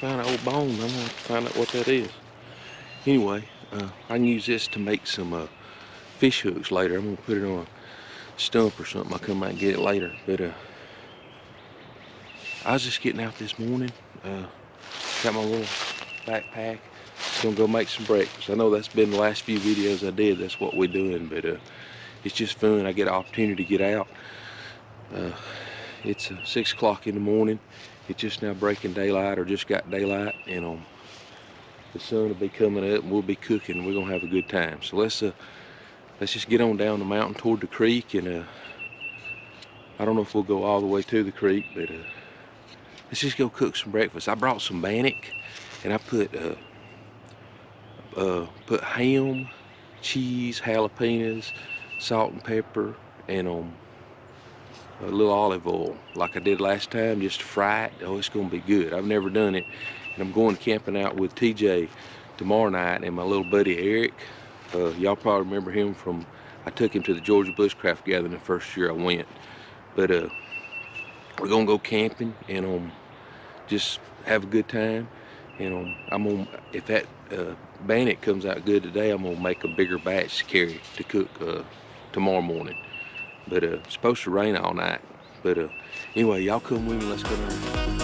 find an old bone. I'm gonna have to find out what that is. Anyway, I can use this to make some fish hooks later. I'm gonna put it on a stump or something. I'll come out and get it later. But I was just getting out this morning. Got my little backpack. Gonna go make some breakfast. I know that's been the last few videos I did. That's what we're doing, but it's just fun. I get an opportunity to get out. It's 6 o'clock in the morning. It's just now breaking daylight, or just got daylight, and the sun will be coming up, and we'll be cooking, and we're gonna have a good time. So let's just get on down the mountain toward the creek, and I don't know if we'll go all the way to the creek, but let's just go cook some breakfast. I brought some Bannock, and I put ham, cheese, jalapenos, salt and pepper, and a little olive oil like I did last time, just to fry it. Oh, it's gonna be good. I've never done it, and I'm going camping out with TJ tomorrow night and my little buddy Eric. Y'all probably remember him from, I took him to the Georgia Bushcraft Gathering the first year I went. But we're gonna go camping and just have a good time. And I'm gonna, if that Bannock comes out good today, I'm gonna make a bigger batch to carry to cook tomorrow morning. But it's supposed to rain all night. But anyway, y'all come with me. Let's go down.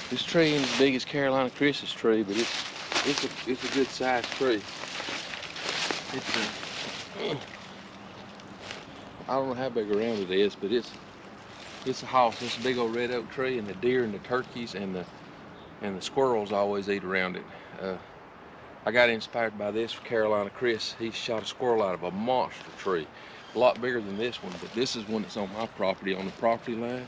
This tree ain't as big as Carolina Chris's tree, but it's a good sized tree. I don't know how big around it is, but it's a house. It's a big old red oak tree, and the deer and the turkeys and the squirrels always eat around it. I got inspired by this for Carolina Chris. He shot a squirrel out of a monster tree, a lot bigger than this one, but this is one that's on my property, on the property line.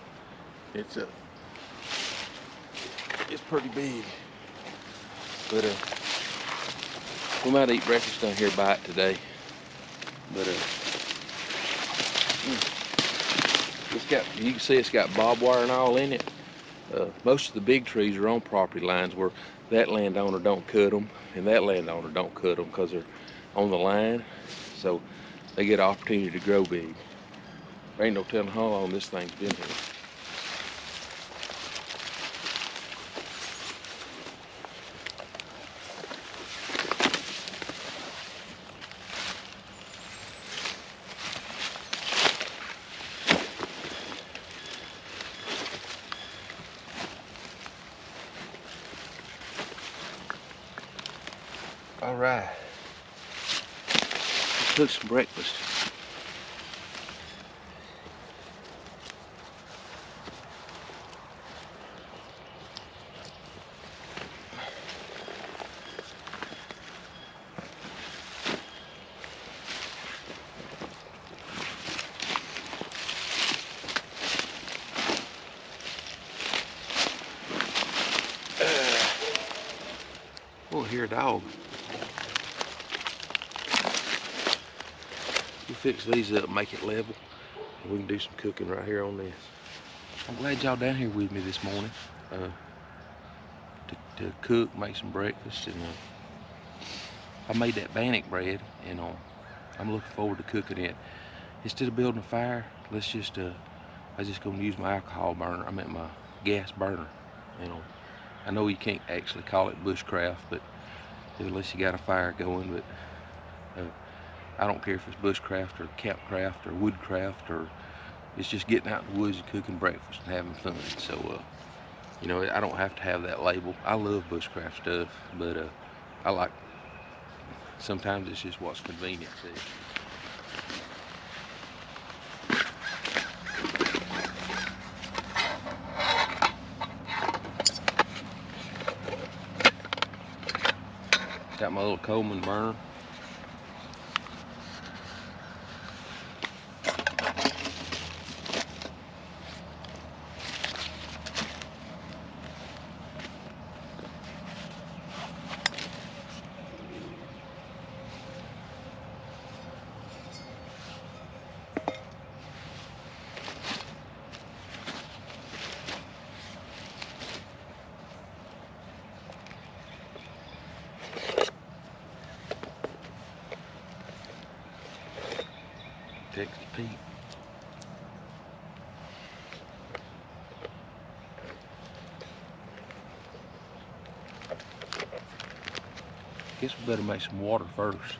It's pretty big, but we might eat breakfast down here by it today. But you can see it's got barbed wire and all in it. Most of the big trees are on property lines where that landowner don't cut them and that landowner don't cut them because they're on the line, so they get an opportunity to grow big. There ain't no telling how long this thing's been here. All right, let's cook some breakfast. We'll hear a dog. We'll fix these up, make it level, and we can do some cooking right here on this. I'm glad y'all down here with me this morning to cook, make some breakfast, and I made that Bannock bread, and I'm looking forward to cooking it. Instead of building a fire, I'm just gonna use my alcohol burner. I meant my gas burner. I know you can't actually call it bushcraft, but unless you got a fire going. But I don't care if it's bushcraft or campcraft or woodcraft, or it's just getting out in the woods and cooking breakfast and having fun. So I don't have to have that label. I love bushcraft stuff, but I like sometimes it's just what's convenient to you. Got my little Coleman burner. Texas Pete. Guess we better make some water first.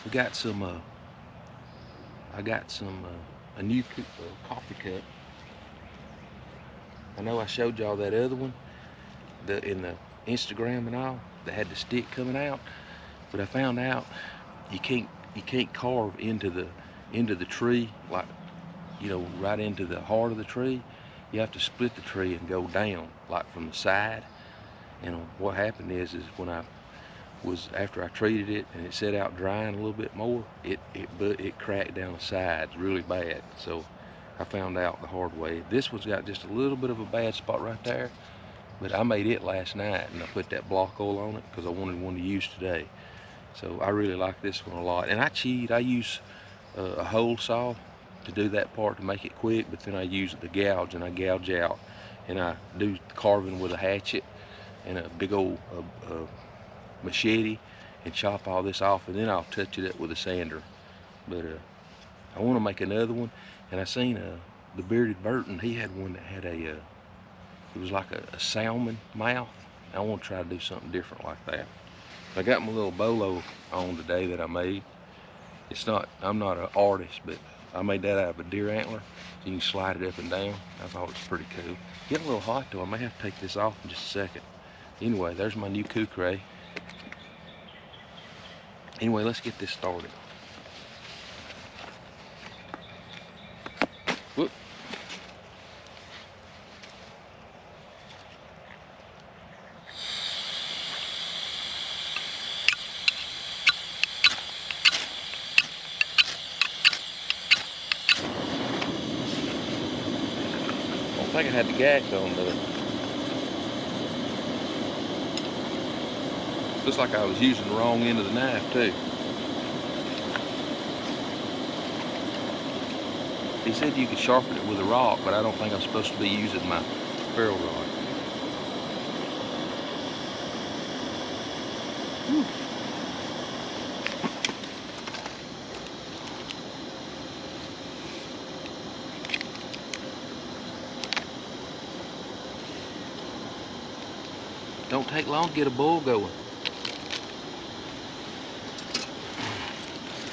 We got some, I got some, a new coffee cup. I know I showed y'all that other one, in the Instagram and all, that had the stick coming out, but I found out you can't carve into the tree, like, you know, right into the heart of the tree. You have to split the tree and go down, like from the side. And what happened is when after I treated it and it set out drying a little bit more, it cracked down the sides really bad. So I found out the hard way. This one's got just a little bit of a bad spot right there, but I made it last night and I put that block oil on it because I wanted one to use today. So I really like this one a lot. And I cheat, I use a hole saw to do that part to make it quick, but then I use the gouge and I gouge out, and I do carving with a hatchet and a big old machete and chop all this off, and then I'll touch it up with a sander. But I want to make another one, and I seen the Bearded Burton, he had one that had it was like a salmon mouth. I want to try to do something different like that. I got my little bolo on today that I made. I'm not an artist, but I made that out of a deer antler, so you can slide it up and down. I thought it was pretty cool. Getting a little hot though, I may have to take this off in just a second. Anyway, there's my new kukray. Anyway, let's get this started. Whoop. I think I had the gags on there. Looks like I was using the wrong end of the knife too. He said you could sharpen it with a rock, but I don't think I'm supposed to be using my ferrule rod. Whew. Don't take long to get a bull going.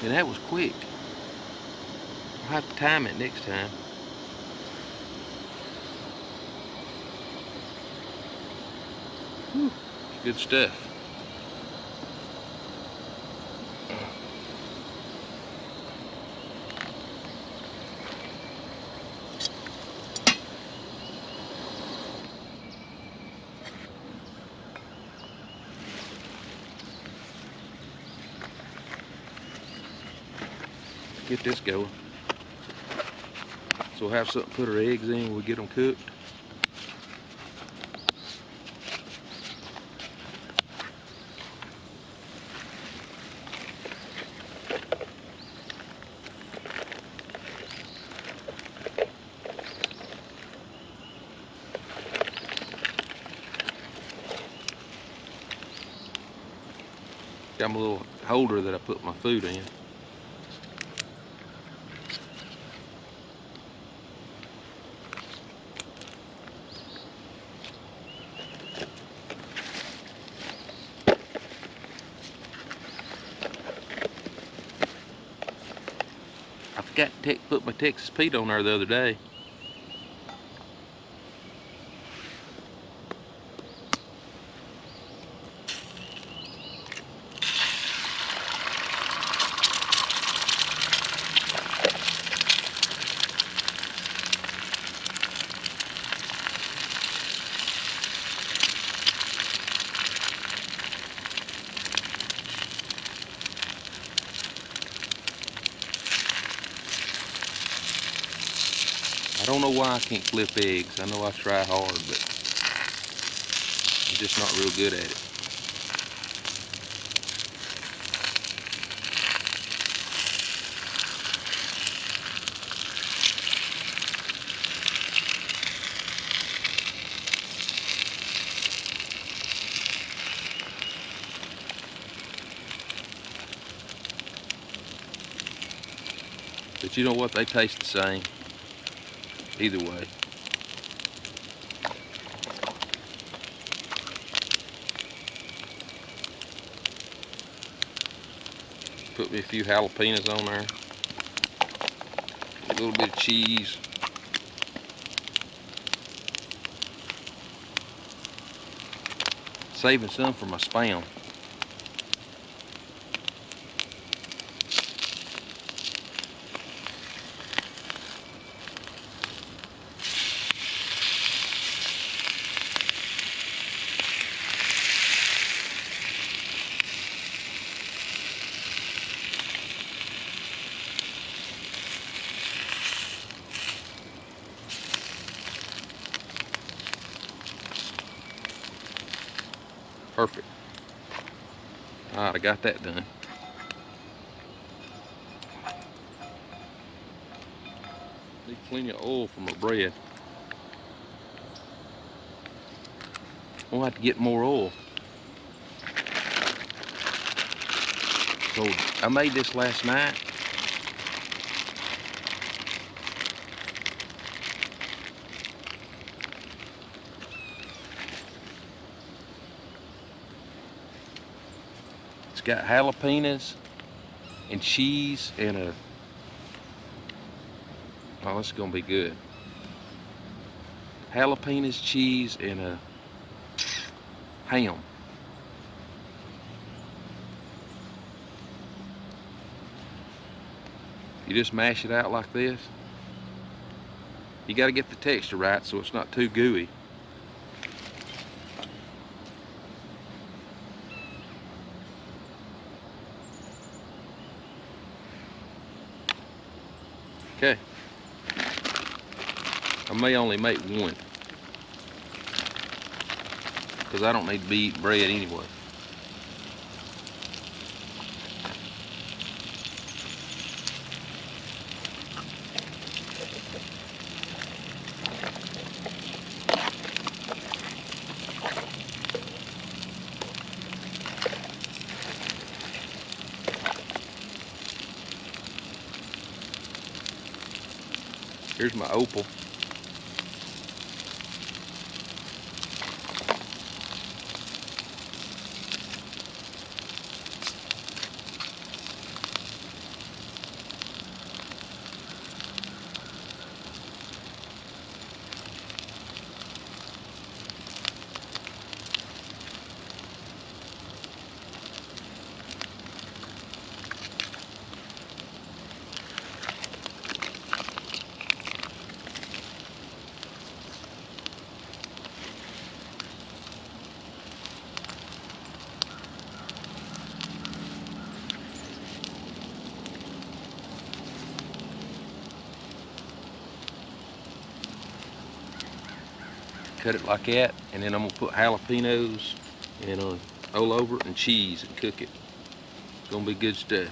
And that was quick. I'll have to time it next time. Whew. Good stuff. Get this going. So we'll have something to put our eggs in when we get them cooked. Got my little holder that I put my food in. I forgot to put my Texas Pete on there the other day. I don't know why I can't flip eggs. I know I try hard, but I'm just not real good at it. But you know what? They taste the same. Either way. Put me a few jalapenos on there. A little bit of cheese. Saving some for my Spam. Perfect. Alright, I got that done. Need plenty of oil for my bread. We'll have to get more oil. So I made this last night. It's got jalapenos and cheese and a, oh, it's gonna be good. Jalapenos, cheese, and a ham. You just mash it out like this. You got to get the texture right so it's not too gooey. Okay. I may only make one, because I don't need to be eating bread anyway. Here's my opal. Cut it like that, and then I'm gonna put jalapenos and all over it and cheese and cook it. It's gonna be good stuff.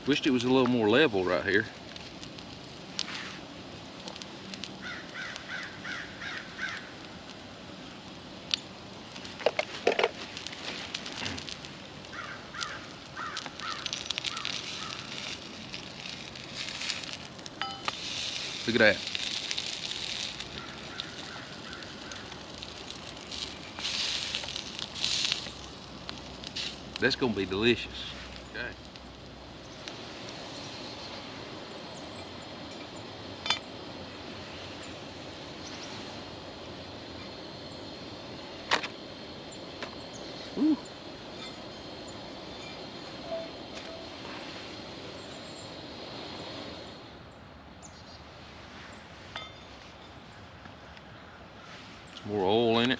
Wished it was a little more level right here. Look at that. That's gonna be delicious. Okay. Woo. Some more oil in it.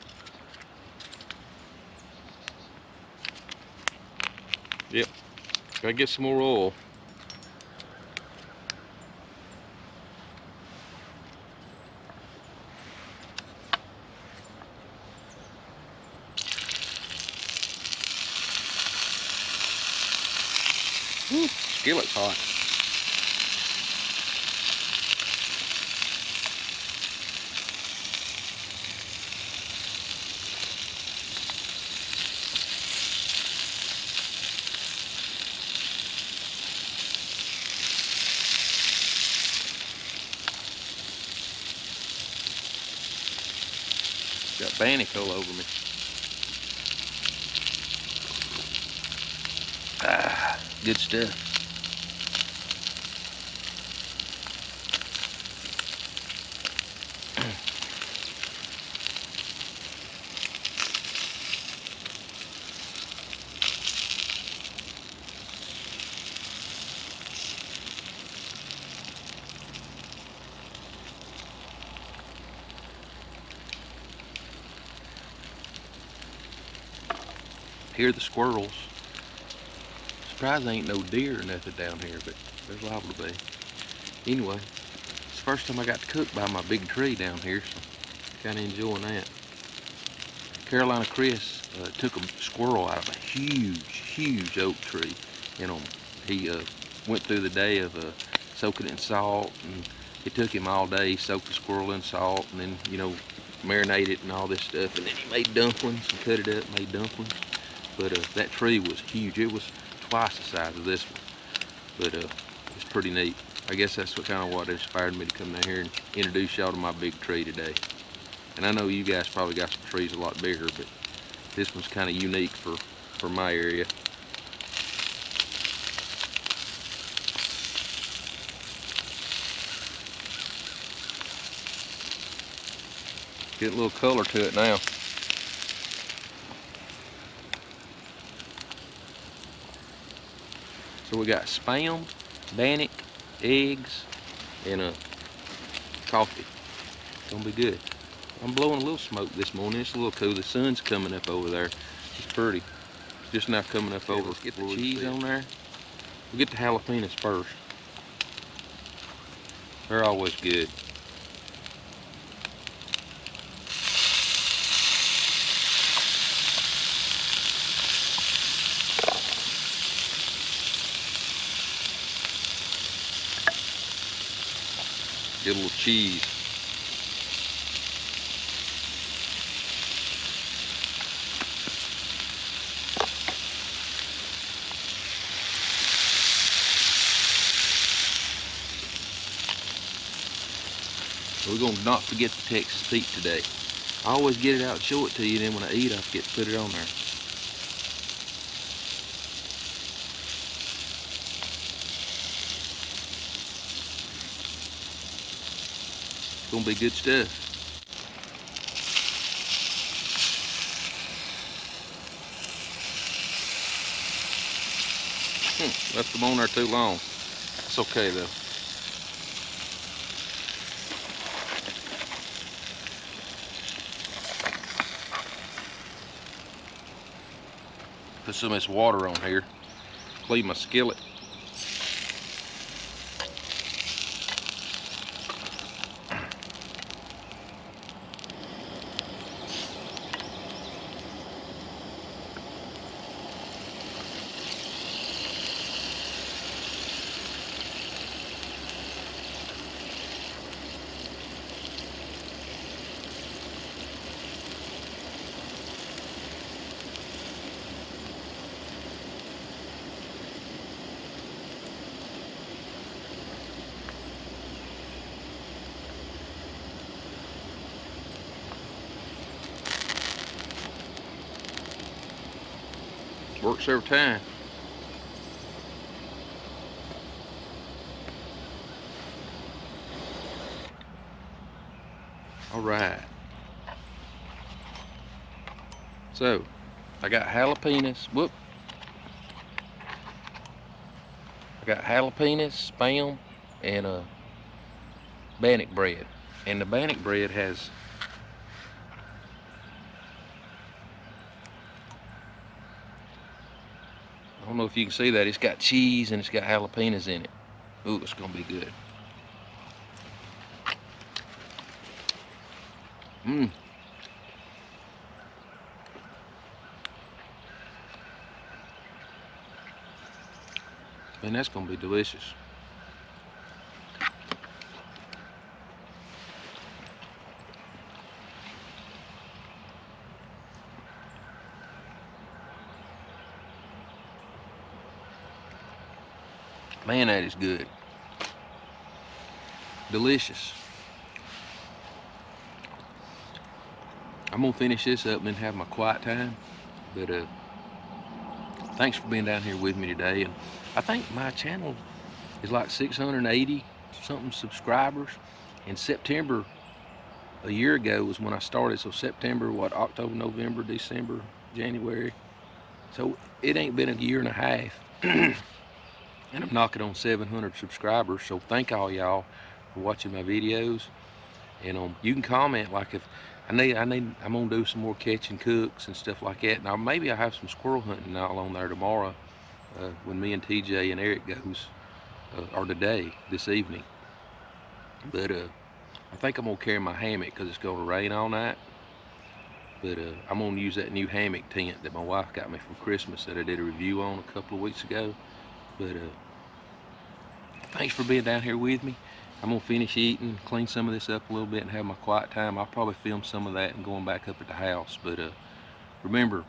Yep. Gotta get some more oil. Woo. Skillet's hot. Got Bannock all over me. Ah, good stuff. Hear the squirrels. Surprised there ain't no deer or nothing down here, but there's liable to be. Anyway, it's the first time I got to cook by my big tree down here, so kind of enjoying that. Carolina Chris took a squirrel out of a huge oak tree. You know, he went through the day of soaking it in salt, and it took him all day. He soaked the squirrel in salt, and then, you know, marinate it and all this stuff, and then he made dumplings and cut it up, made dumplings. But that tree was huge. It was twice the size of this one. But it's pretty neat. I guess that's what inspired me to come down here and introduce y'all to my big tree today. And I know you guys probably got some trees a lot bigger, but this one's kind of unique for my area. Get a little color to it now. So we got spam, bannock, eggs, and coffee. It's gonna be good. I'm blowing a little smoke this morning. It's a little cool. The sun's coming up over there. It's pretty. It's just now coming up over. Let's get the cheese on there. We'll get the jalapenos first. They're always good. Get a little cheese. We're gonna not forget the Texas Pete today. I always get it out and show it to you, and then when I eat, I forget to put it on there. It's gonna be good stuff. Left them on there too long. It's okay though. Put some of this water on here. Clean my skillet. Works every time. All right. So, I got jalapenos. Whoop. I got jalapenos, spam, and Bannock bread. And the Bannock bread has I don't know if you can see that. It's got cheese and it's got jalapenos in it. Ooh, it's gonna be good. Mmm. Man, that's gonna be delicious. Man, that is good. Delicious. I'm gonna finish this up and then have my quiet time. But thanks for being down here with me today. And I think my channel is like 680 something subscribers. In September a year ago was when I started. So September, what, October, November, December, January. So it ain't been a year and a half. And I'm knocking on 700 subscribers. So thank all y'all for watching my videos. And you can comment, like, if I'm gonna do some more catching cooks and stuff like that. Now maybe I have some squirrel hunting all on there tomorrow when me and TJ and Eric goes, or today, this evening. But I think I'm gonna carry my hammock because it's gonna rain all night. But I'm gonna use that new hammock tent that my wife got me for Christmas that I did a review on a couple of weeks ago. But thanks for being down here with me. I'm gonna finish eating, clean some of this up a little bit, and have my quiet time. I'll probably film some of that and going back up at the house. But remember,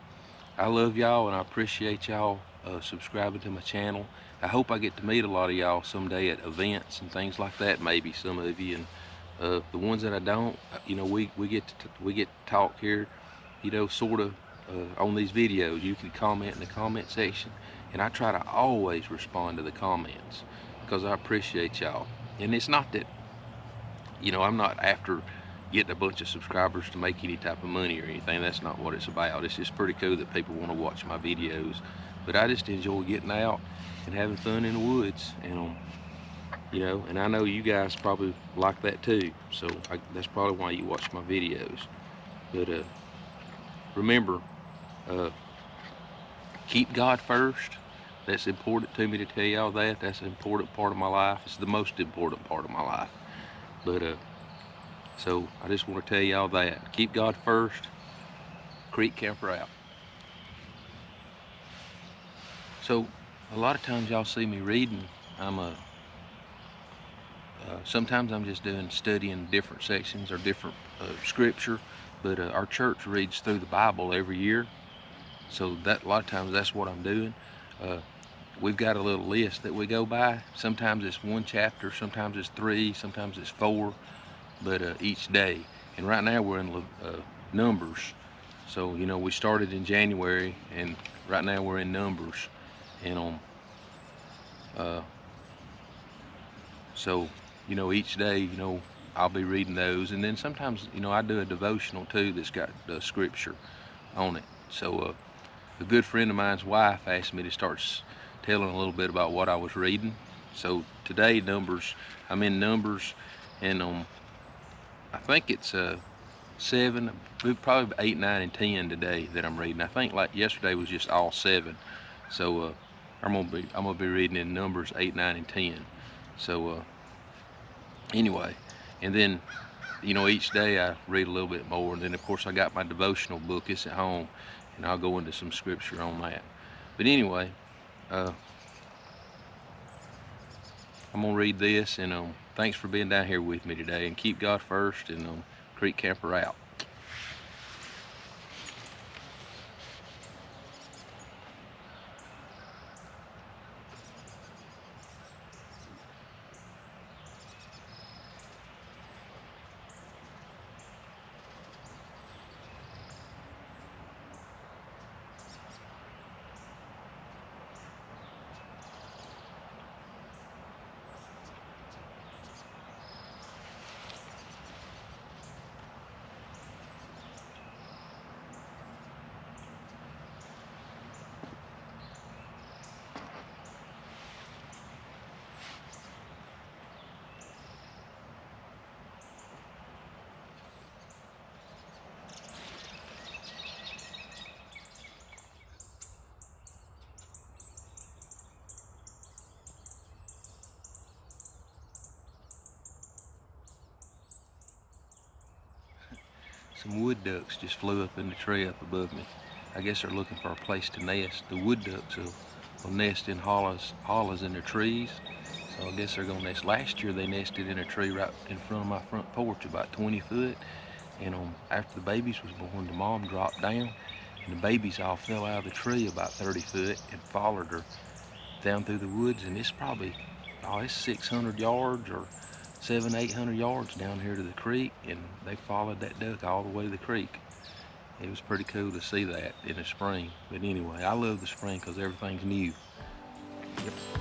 I love y'all and I appreciate y'all subscribing to my channel. I hope I get to meet a lot of y'all someday at events and things like that. Maybe some of you, and the ones that I don't, you know, we get to talk here, you know, sort of on these videos. You can comment in the comment section, and I try to always respond to the comments because I appreciate y'all. And it's not that, you know, I'm not after getting a bunch of subscribers to make any type of money or anything. That's not what it's about. It's just pretty cool that people want to watch my videos. But I just enjoy getting out and having fun in the woods. And you know, and I know you guys probably like that too. So that's probably why you watch my videos. But remember, keep God first. That's important to me to tell y'all that. That's an important part of my life. It's the most important part of my life. But so I just want to tell y'all that. Keep God first. Creek Camper out. So a lot of times y'all see me reading. Sometimes I'm just studying different sections or different scripture. But our church reads through the Bible every year. So that a lot of times that's what I'm doing. We've got a little list that we go by. Sometimes it's one chapter, sometimes it's 3, sometimes it's 4, but each day. And right now we're in Numbers. So, you know, we started in January, and right now we're in Numbers. And so, you know, each day, you know, I'll be reading those. And then sometimes, you know, I do a devotional too that's got scripture on it. So a good friend of mine's wife asked me to start telling a little bit about what I was reading. So today, I'm in Numbers, and I think it's 7, probably 8, 9, and 10 today that I'm reading. I think like yesterday was just all 7. So I'm gonna be reading in Numbers 8, 9, and 10. So anyway, and then, you know, each day I read a little bit more, and then of course I got my devotional book. It's at home, and I'll go into some scripture on that. But anyway, I'm gonna read this, and thanks for being down here with me today. And keep God first, and Creek Camper out. some wood ducks just flew up in the tree up above me. I guess they're looking for a place to nest. The wood ducks will nest in hollows in the trees. So I guess they're gonna nest. Last year they nested in a tree right in front of my front porch, about 20 foot. And after the babies was born, the mom dropped down, and the babies all fell out of the tree about 30 foot and followed her down through the woods. And it's probably, oh, it's 600 yards or 800 yards down here to the creek, and they followed that duck all the way to the creek. It was pretty cool to see that in the spring. But anyway, I love the spring because everything's new. Yep.